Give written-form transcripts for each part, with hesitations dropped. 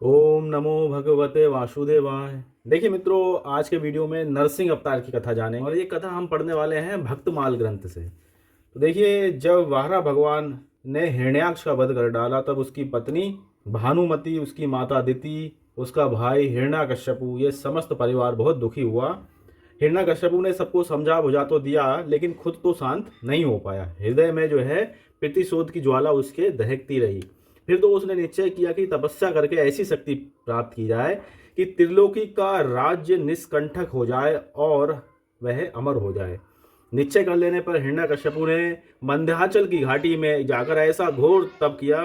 ओम नमो भगवते वासुदेवाय। देखिए मित्रों, आज के वीडियो में नरसिंह अवतार की कथा जानेंगे और ये कथा हम पढ़ने वाले हैं भक्तमाल ग्रंथ से। तो देखिए, जब वारा भगवान ने हिरण्याक्ष का वध कर डाला तब उसकी पत्नी भानुमति, उसकी माता अदिति, उसका भाई हिरण्याकश्यपु, ये समस्त परिवार बहुत दुखी हुआ। हिरण्याकश्यपु ने सबको समझा बुझा तो दिया, लेकिन खुद तो शांत नहीं हो पाया। हृदय में जो है प्रतिशोध की ज्वाला उसके दहकती रही। फिर तो उसने निश्चय किया कि तपस्या करके ऐसी शक्ति प्राप्त की जाए कि त्रिलोकी का राज्य निष्कंठक हो जाए और वह अमर हो जाए। निश्चय कर लेने पर हिरण्याकश्यपु ने मंध्याचल की घाटी में जाकर ऐसा घोर तप किया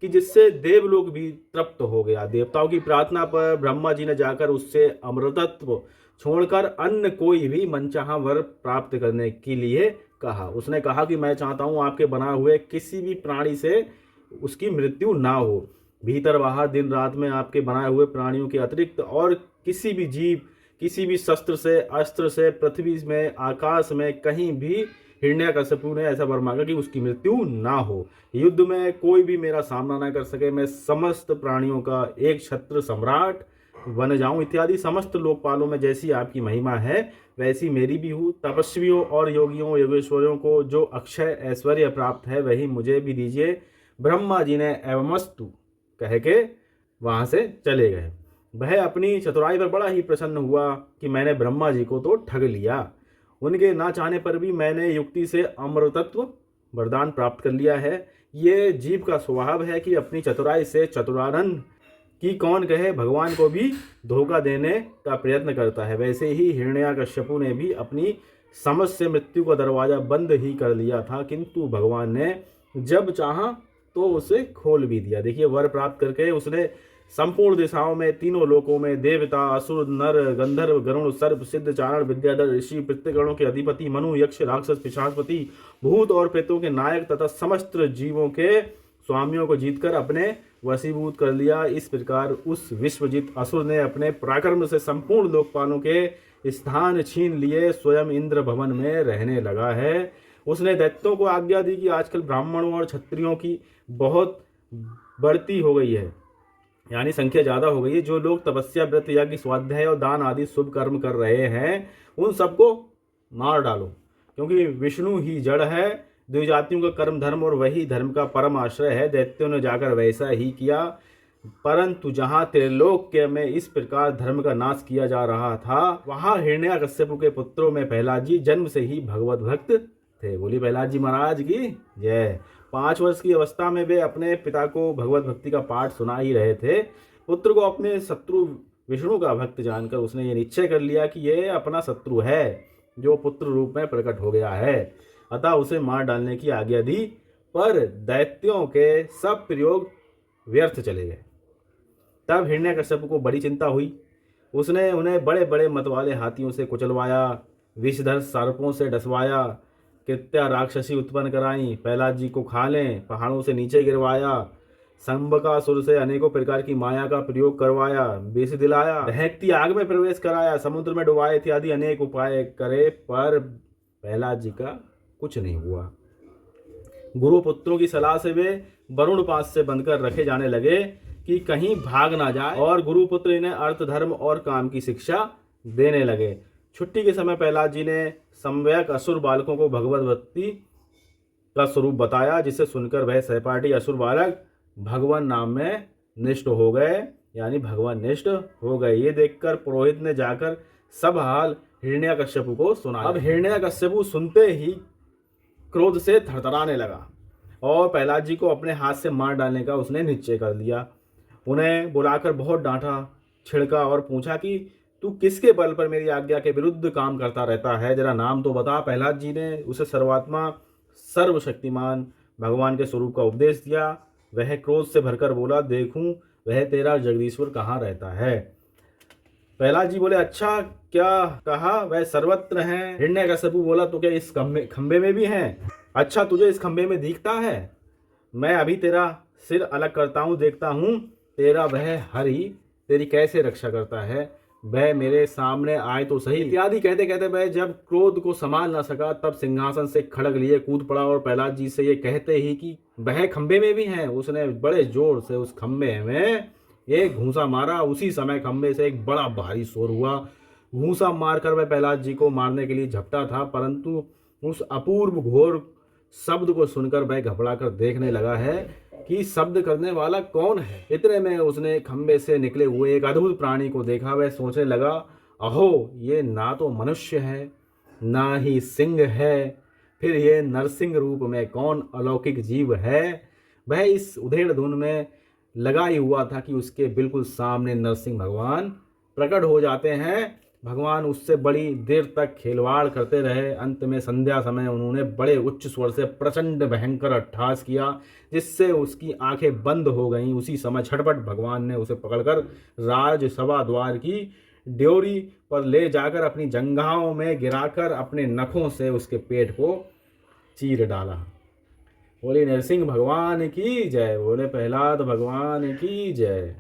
कि जिससे देवलोक भी तृप्त हो गया। देवताओं की प्रार्थना पर ब्रह्मा जी ने जाकर उससे अमृतत्व छोड़कर अन्य कोई भी मनचाहा वर प्राप्त करने के लिए कहा। उसने कहा कि मैं चाहता हूं आपके बनाए हुए किसी भी प्राणी से उसकी मृत्यु ना हो। भीतर बाहर दिन रात में आपके बनाए हुए प्राणियों के अतिरिक्त और किसी भी जीव, किसी भी शस्त्र से, अस्त्र से, पृथ्वी में, आकाश में, कहीं भी हिरण्याकश्यपु ने ऐसा वर मांगा कि उसकी मृत्यु ना हो। युद्ध में कोई भी मेरा सामना ना कर सके, मैं समस्त प्राणियों का एक क्षत्र सम्राट बन जाऊं इत्यादि समस्त लोकपालों में जैसी आपकी महिमा है वैसी मेरी भी हूँ। तपस्वियों और योगियों योगेश्वरों को जो अक्षय ऐश्वर्य प्राप्त है वही मुझे भी दीजिए। ब्रह्मा जी ने एवमस्तु कह के वहां से चले गए। वह अपनी चतुराई पर बड़ा ही प्रसन्न हुआ कि मैंने ब्रह्मा जी को तो ठग लिया। उनके ना चाहने पर भी मैंने युक्ति से अमृतत्व वरदान प्राप्त कर लिया है। ये जीव का स्वभाव है कि अपनी चतुराई से चतुरानन की कौन कहे भगवान को भी धोखा देने का प्रयत्न करता है। वैसे ही हिरण्याकश्यपु ने भी अपनी समझ से मृत्यु का दरवाजा बंद ही कर लिया था, किंतु भगवान ने जब चाहा तो उसे खोल भी दिया। देखिए, वर प्राप्त करके उसने संपूर्ण दिशाओं में, तीनों लोकों में देवता, असुर, नर, गंधर्व, गरुण, सर्प, सिद्ध, चारण, विद्याधर, ऋषि, पितृगणों के अधिपति, मनु, यक्ष, राक्षस, पिशाचपति, भूत और प्रेतों के नायक तथा समस्त जीवों के स्वामियों को जीतकर अपने वशीभूत कर लिया। इस प्रकार उस विश्वजीत असुर ने अपने पराक्रम से संपूर्ण लोकपालों के स्थान छीन लिए, स्वयं इंद्र भवन में रहने लगा है। उसने दैत्यों को आज्ञा दी कि आजकल ब्राह्मणों और क्षत्रियों की बहुत बढ़ती हो गई है, यानी संख्या ज्यादा हो गई है। जो लोग तपस्या, व्रत, यज्ञ, स्वाध्याय और दान आदि शुभ कर्म कर रहे हैं उन सबको मार डालो, क्योंकि विष्णु ही जड़ है, द्विजातियों का कर्म धर्म और वही धर्म का परम आश्रय है। दैत्यों ने जाकर वैसा ही किया, परंतु जहां त्रिलोक्य में इस प्रकार धर्म का नाश किया जा रहा था वहां हिरण्याकश्यपु के पुत्रों में प्रहलाद जी जन्म से ही भगवत भक्त थे। बोली प्रहलाद जी महाराज की जय। 5 वर्ष की अवस्था में वे अपने पिता को भगवत भक्ति का पाठ सुना ही रहे थे। पुत्र को अपने शत्रु विष्णु का भक्त जानकर उसने ये निश्चय कर लिया कि यह अपना शत्रु है जो पुत्र रूप में प्रकट हो गया है, अतः उसे मार डालने की आज्ञा दी। पर दैत्यों के सब प्रयोग व्यर्थ चले गए। तब हिरण्याकश्यपु को बड़ी चिंता हुई। उसने उन्हें बड़े बड़े मतवाले हाथियों से कुचलवाया, विषधर सर्पों से डसवाया, कृत्या राक्षसी उत्पन्न कराई, प्रहलाद जी को खा लें, पहाड़ों से नीचे गिरवाया, संबकासुर से अनेकों प्रकार की माया का प्रयोग करवाया, विष दिलाया, दहकती आग में प्रवेश कराया, समुद्र में डुबाए इत्यादि अनेक उपाय करे, पर प्रहलाद जी का कुछ नहीं हुआ। गुरुपुत्रों की सलाह से वे वरुण पास से बंधकर रखे जाने लगे कि कहीं भाग ना जाए, और गुरुपुत्र इन्हें अर्थ, धर्म और काम की शिक्षा देने लगे। छुट्टी के समय प्रहलाद जी ने सम्यक असुर बालकों को भगवत भक्ति का स्वरूप बताया, जिसे सुनकर वह सहपाठी असुर बालक भगवान नाम में निष्ठ हो गए, यानी भगवान निष्ठ हो गए। ये देखकर पुरोहित ने जाकर सब हाल हिरण्याकश्यपु को सुनाया। अब हिरण्याकश्यपु सुनते ही क्रोध से थरथराने लगा और प्रहलाद जी को अपने हाथ से मार डालने का उसने निश्चय कर लिया। उन्हें बुलाकर बहुत डांटा, छिड़का और पूछा कि तू किसके बल पर मेरी आज्ञा के विरुद्ध काम करता रहता है, जरा नाम तो बता। प्रहलाद जी ने उसे सर्वात्मा, सर्वशक्तिमान भगवान के स्वरूप का उपदेश दिया। वह क्रोध से भरकर बोला, देखूं वह तेरा जगदीश्वर कहाँ रहता है। प्रहलाद जी बोले, अच्छा क्या कहा, वह सर्वत्र है। हिरण्याकश्यपु बोला, तो क्या इस खंबे में भी है? अच्छा, तुझे इस खंबे में दिखता है? मैं अभी तेरा सिर अलग करता हूँ, देखता हूँ तेरा वह हरि तेरी कैसे रक्षा करता है। वह मेरे सामने आए तो सही। इत्यादि कहते कहते वह जब क्रोध को संभाल न सका तब सिंहासन से खड़ग लिए कूद पड़ा और प्रहलाद जी से ये कहते ही कि वह खंबे में भी हैं, उसने बड़े जोर से उस खंबे में एक घूंसा मारा। उसी समय खंबे से एक बड़ा भारी शोर हुआ। घूंसा मारकर वह प्रहलाद जी को मारने के लिए झपटा था, परंतु उस अपूर्व घोर शब्द को सुनकर वह घबरा कर देखने लगा है कि शब्द करने वाला कौन है। इतने में उसने खंबे से निकले हुए एक अद्भुत प्राणी को देखा। वह सोचने लगा, अहो, ये ना तो मनुष्य है ना ही सिंह है, फिर ये नरसिंह रूप में कौन अलौकिक जीव है। वह इस उधेड़ धुन में लगा ही हुआ था कि उसके बिल्कुल सामने नरसिंह भगवान प्रकट हो जाते हैं। भगवान उससे बड़ी देर तक खिलवाड़ करते रहे। अंत में संध्या समय उन्होंने बड़े उच्च स्वर से प्रचंड भयंकर अट्टहास किया, जिससे उसकी आंखें बंद हो गईं। उसी समय झटपट भगवान ने उसे पकड़कर राजसभा द्वार की ड्योरी पर ले जाकर अपनी जंघाओं में गिराकर अपने नखों से उसके पेट को चीर डाला। बोले नरसिंह भगवान की जय, बोले प्रहलाद भगवान की जय।